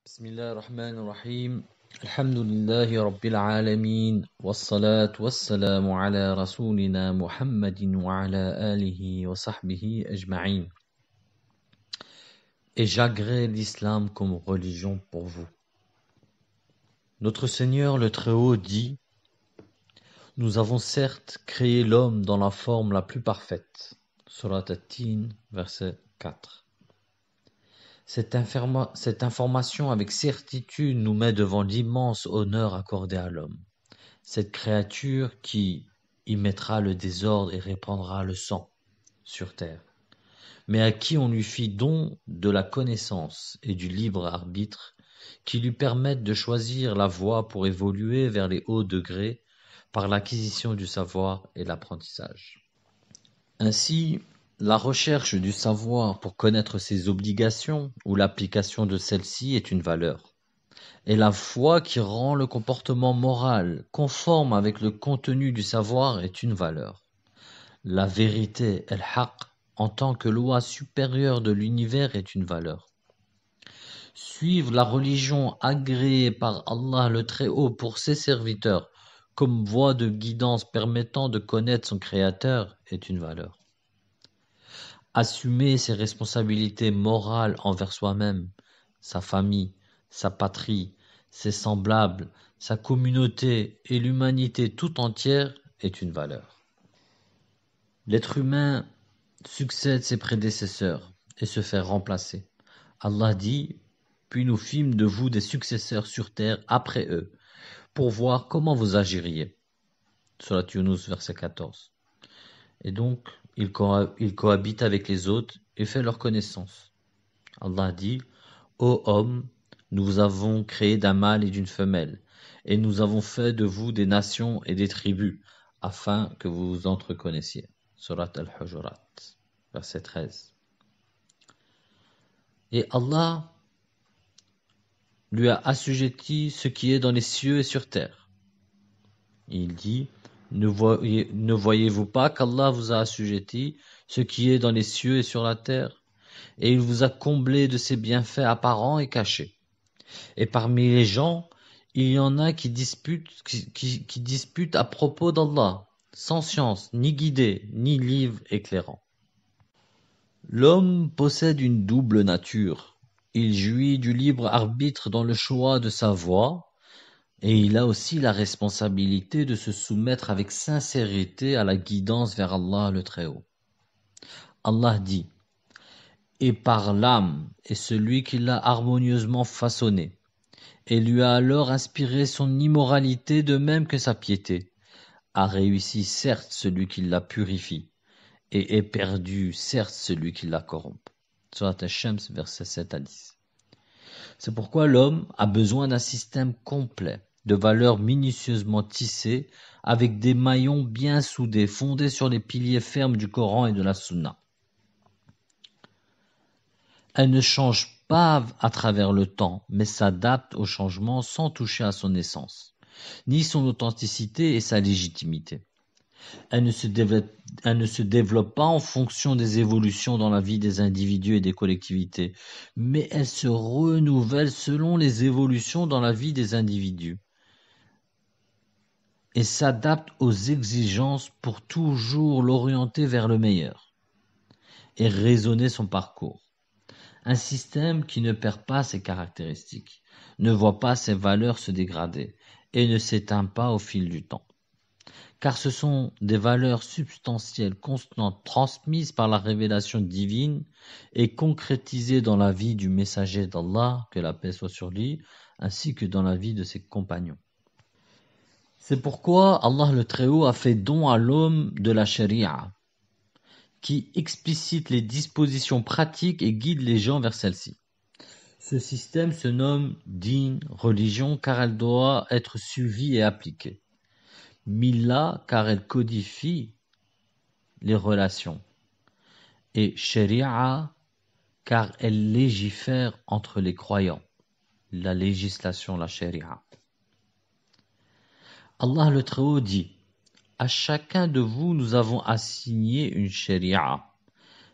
بسم الله الرحمن الرحيم الحمد لله رب العالمين والصلاة والسلام على رسولنا محمد وعلى آله وصحبه أجمعين. Et j'agrée l'islam comme religion pour vous. Notre Seigneur le Très-Haut dit: Nous avons certes créé l'homme dans la forme la plus parfaite. Surat At-Tin, verset 4. Cette information avec certitude nous met devant l'immense honneur accordé à l'homme. Cette créature qui y mettra le désordre et répandra le sang sur terre, mais à qui on lui fit don de la connaissance et du libre arbitre qui lui permettent de choisir la voie pour évoluer vers les hauts degrés par l'acquisition du savoir et l'apprentissage. Ainsi, la recherche du savoir pour connaître ses obligations ou l'application de celles-ci est une valeur. Et la foi qui rend le comportement moral conforme avec le contenu du savoir est une valeur. La vérité, el-haq, en tant que loi supérieure de l'univers est une valeur. Suivre la religion agréée par Allah le Très-Haut pour ses serviteurs comme voie de guidance permettant de connaître son Créateur est une valeur. Assumer ses responsabilités morales envers soi-même, sa famille, sa patrie, ses semblables, sa communauté et l'humanité tout entière est une valeur. L'être humain succède ses prédécesseurs et se fait remplacer. Allah dit: Puis nous fîmes de vous des successeurs sur terre après eux, pour voir comment vous agiriez. Surat Yunus, verset 14. Et donc, il cohabite avec les autres et fait leur connaissance. Allah dit: Ô homme, nous vous avons créé d'un mâle et d'une femelle, et nous avons fait de vous des nations et des tribus, afin que vous vous entreconnaissiez. Surat Al-Hujurat, verset 13. Et Allah lui a assujetti ce qui est dans les cieux et sur terre. Il dit: Ne voyez-vous pas qu'Allah vous a assujetti ce qui est dans les cieux et sur la terre, et il vous a comblé de ses bienfaits apparents et cachés. Et parmi les gens, il y en a qui disputent à propos d'Allah, sans science, ni guidée, ni livre éclairant. L'homme possède une double nature. Il jouit du libre arbitre dans le choix de sa voie, et il a aussi la responsabilité de se soumettre avec sincérité à la guidance vers Allah le Très-Haut. Allah dit: Et par l'âme est celui qui l'a harmonieusement façonné, et lui a alors inspiré son immoralité de même que sa piété. A réussi certes celui qui la purifie, et est perdu certes celui qui la corrompt. Surat Ash-Shams, versets 7 à 10. C'est pourquoi l'homme a besoin d'un système complet, de valeurs minutieusement tissées, avec des maillons bien soudés, fondés sur les piliers fermes du Coran et de la Sunna. Elle ne change pas à travers le temps, mais s'adapte au changement sans toucher à son essence, ni son authenticité et sa légitimité. Elle ne se développe pas en fonction des évolutions dans la vie des individus et des collectivités, mais elle se renouvelle selon les évolutions dans la vie des individus et s'adapte aux exigences pour toujours l'orienter vers le meilleur et raisonner son parcours. Un système qui ne perd pas ses caractéristiques, ne voit pas ses valeurs se dégrader et ne s'éteint pas au fil du temps. Car ce sont des valeurs substantielles constantes transmises par la révélation divine et concrétisées dans la vie du messager d'Allah, que la paix soit sur lui, ainsi que dans la vie de ses compagnons. C'est pourquoi Allah le Très-Haut a fait don à l'homme de la Sharia, qui explicite les dispositions pratiques et guide les gens vers celles-ci. Ce système se nomme din, religion, car elle doit être suivie et appliquée. Milla, car elle codifie les relations. Et Sharia, car elle légifère entre les croyants. La législation, la Sharia. Allah le Très-Haut dit: À chacun de vous, nous avons assigné une Sharia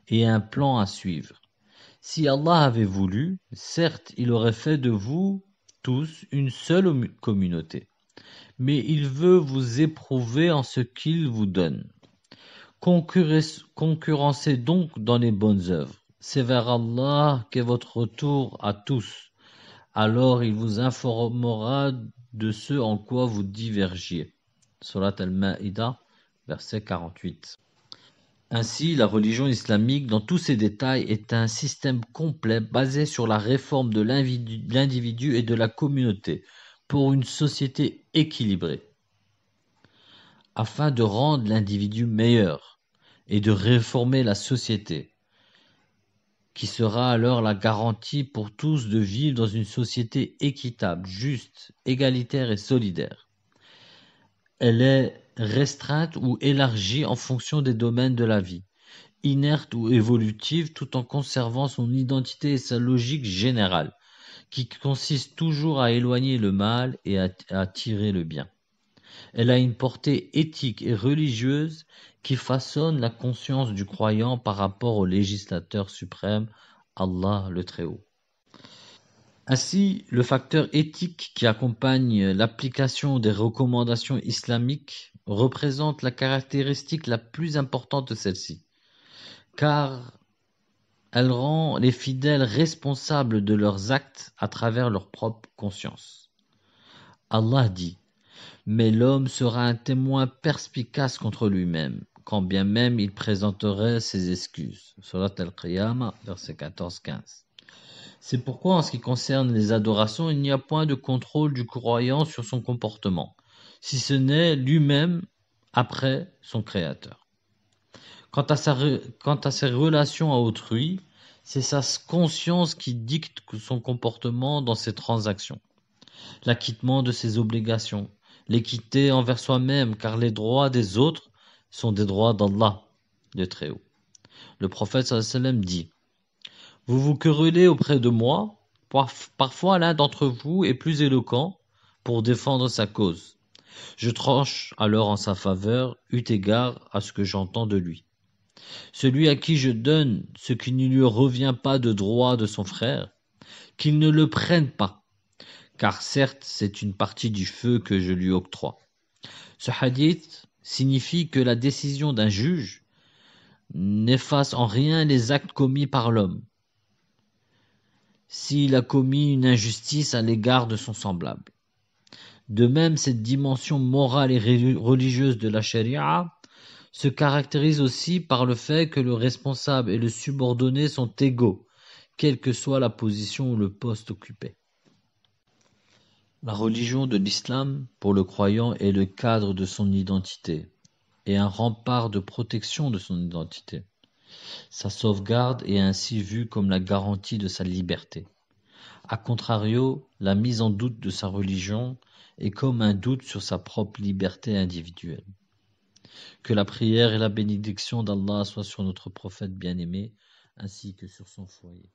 et un plan à suivre. Si Allah avait voulu, certes, il aurait fait de vous tous une seule communauté. Mais il veut vous éprouver en ce qu'il vous donne. Concurrencez donc dans les bonnes œuvres. C'est vers Allah qu'est votre retour à tous. Alors il vous informera de ce en quoi vous divergiez. Surat Al-Ma'ida, verset 48. Ainsi, la religion islamique, dans tous ses détails, est un système complet basé sur la réforme de l'individu et de la communauté pour une société équilibrée, afin de rendre l'individu meilleur et de réformer la société, qui sera alors la garantie pour tous de vivre dans une société équitable, juste, égalitaire et solidaire. Elle est restreinte ou élargie en fonction des domaines de la vie, inerte ou évolutive, tout en conservant son identité et sa logique générale, qui consiste toujours à éloigner le mal et à attirer le bien. Elle a une portée éthique et religieuse qui façonne la conscience du croyant par rapport au législateur suprême, Allah le Très-Haut. Ainsi, le facteur éthique qui accompagne l'application des recommandations islamiques représente la caractéristique la plus importante de celle-ci, car elle rend les fidèles responsables de leurs actes à travers leur propre conscience. Allah dit: mais l'homme sera un témoin perspicace contre lui-même, quand bien même il présenterait ses excuses. Surat Al-Qiyamah, versets 14-15. C'est pourquoi, en ce qui concerne les adorations, il n'y a point de contrôle du croyant sur son comportement, si ce n'est lui-même après son Créateur. Quant à ses relations à autrui, c'est sa conscience qui dicte son comportement dans ses transactions, l'acquittement de ses obligations, l'équité envers soi-même, car les droits des autres sont des droits d'Allah, le Très-Haut. Le prophète sallallahu alayhi wa sallam dit: vous vous querellez auprès de moi, parfois l'un d'entre vous est plus éloquent pour défendre sa cause. Je tranche alors en sa faveur, eu égard à ce que j'entends de lui. Celui à qui je donne ce qui ne lui revient pas de droit de son frère, qu'il ne le prenne pas, car certes c'est une partie du feu que je lui octroie. Ce hadith signifie que la décision d'un juge n'efface en rien les actes commis par l'homme, s'il a commis une injustice à l'égard de son semblable. De même, cette dimension morale et religieuse de la charia se caractérise aussi par le fait que le responsable et le subordonné sont égaux, quelle que soit la position ou le poste occupé. La religion de l'islam, pour le croyant, est le cadre de son identité et un rempart de protection de son identité. Sa sauvegarde est ainsi vue comme la garantie de sa liberté. A contrario, la mise en doute de sa religion est comme un doute sur sa propre liberté individuelle. Que la prière et la bénédiction d'Allah soient sur notre prophète bien-aimé, ainsi que sur son foyer.